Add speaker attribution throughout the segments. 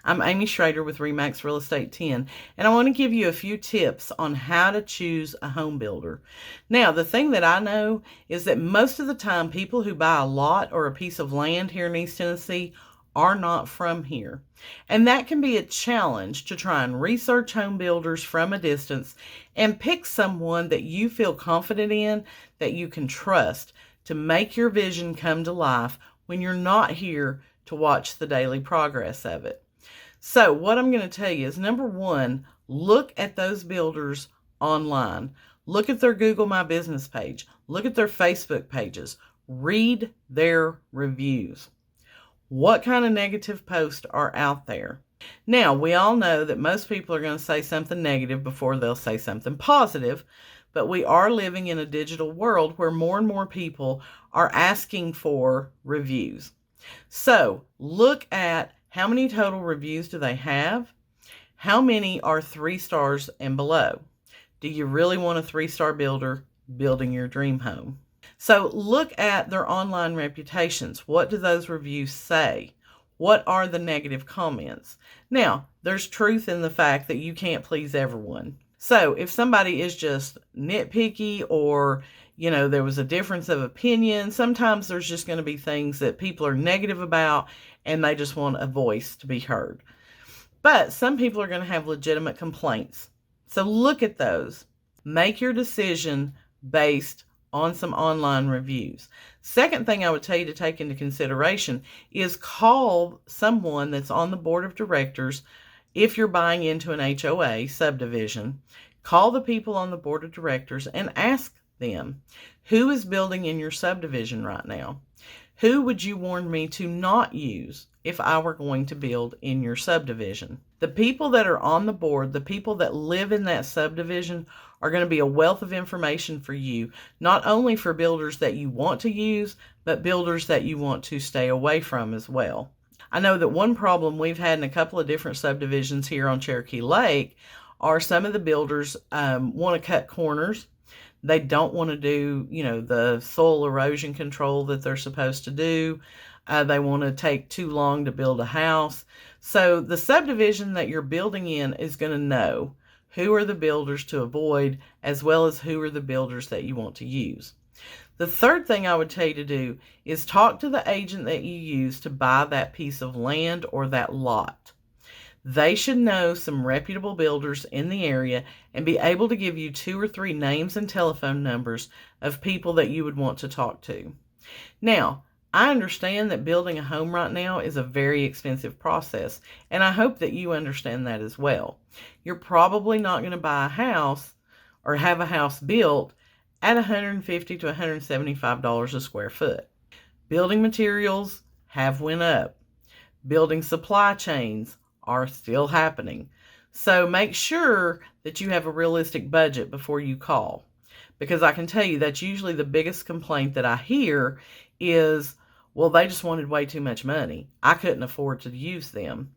Speaker 1: I'm Amy Schrader with RE/MAX Real Estate 10, and I want to give you a few tips on how to choose a home builder. Now, the thing that I know is that most of the time, people who buy a lot or a piece of land here in East Tennessee are not from here. And that can be a challenge to try and research home builders from a distance and pick someone that you feel confident in, that you can trust to make your vision come to life when you're not here to watch the daily progress of it. So what I'm going to tell you is, number one, look at those builders online. Look at their Google My Business page. Look at their Facebook pages. Read their reviews. What kind of negative posts are out there? Now, we all know that most people are going to say something negative before they'll say something positive, but we are living in a digital world where more and more people are asking for reviews. So look at how many total reviews do they have? How many are 3 stars and below? Do you really want a 3-star builder building your dream home? So look at their online reputations. What do those reviews say? What are the negative comments? Now, there's truth in the fact that you can't please everyone. So if somebody is just nitpicky, or there was a difference of opinion, sometimes there's just going to be things that people are negative about and they just want a voice to be heard. But some people are going to have legitimate complaints. So look at those. Make your decision based on some online reviews. Second thing I would tell you to take into consideration is call someone that's on the board of directors. If you're buying into an HOA subdivision, call the people on the board of directors and ask them, who is building in your subdivision right now? Who would you warn me to not use if I were going to build in your subdivision? The people that are on the board, the people that live in that subdivision, are going to be a wealth of information for you, not only for builders that you want to use, but builders that you want to stay away from as well. I know that one problem we've had in a couple of different subdivisions here on Cherokee Lake are some of the builders want to cut corners. They don't want to do, the soil erosion control that they're supposed to do. They want to take too long to build a house. So the subdivision that you're building in is going to know who are the builders to avoid, as well as who are the builders that you want to use. The third thing I would tell you to do is talk to the agent that you use to buy that piece of land or that lot. They should know some reputable builders in the area and be able to give you 2 or 3 names and telephone numbers of people that you would want to talk to. Now, I understand that building a home right now is a very expensive process, and I hope that you understand that as well. You're probably not going to buy a house or have a house built at $150 to $175 a square foot. Building materials have went up. Building supply chains are still happening. So make sure that you have a realistic budget before you call, because I can tell you that's usually the biggest complaint that I hear is, well, they just wanted way too much money. I couldn't afford to use them.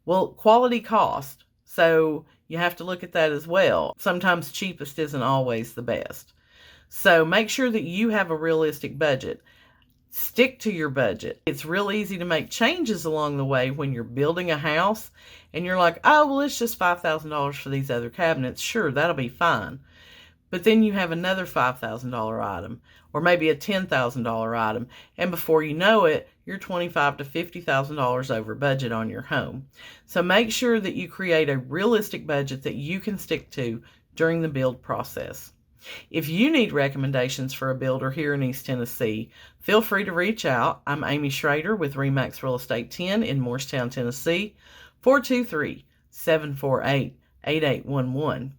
Speaker 1: Well, quality cost. So you have to look at that as well. Sometimes cheapest isn't always the best. So make sure that you have a realistic budget. Stick to your budget. It's real easy to make changes along the way when you're building a house and you're like, oh, well, it's just $5,000 for these other cabinets. Sure, that'll be fine. But then you have another $5,000 item, or maybe a $10,000 item, and before you know it, you're $25,000 to $50,000 over budget on your home. So make sure that you create a realistic budget that you can stick to during the build process. If you need recommendations for a builder here in East Tennessee, feel free to reach out. I'm Amy Schrader with RE/MAX Real Estate 10 in Morristown, Tennessee, 423-748-8811.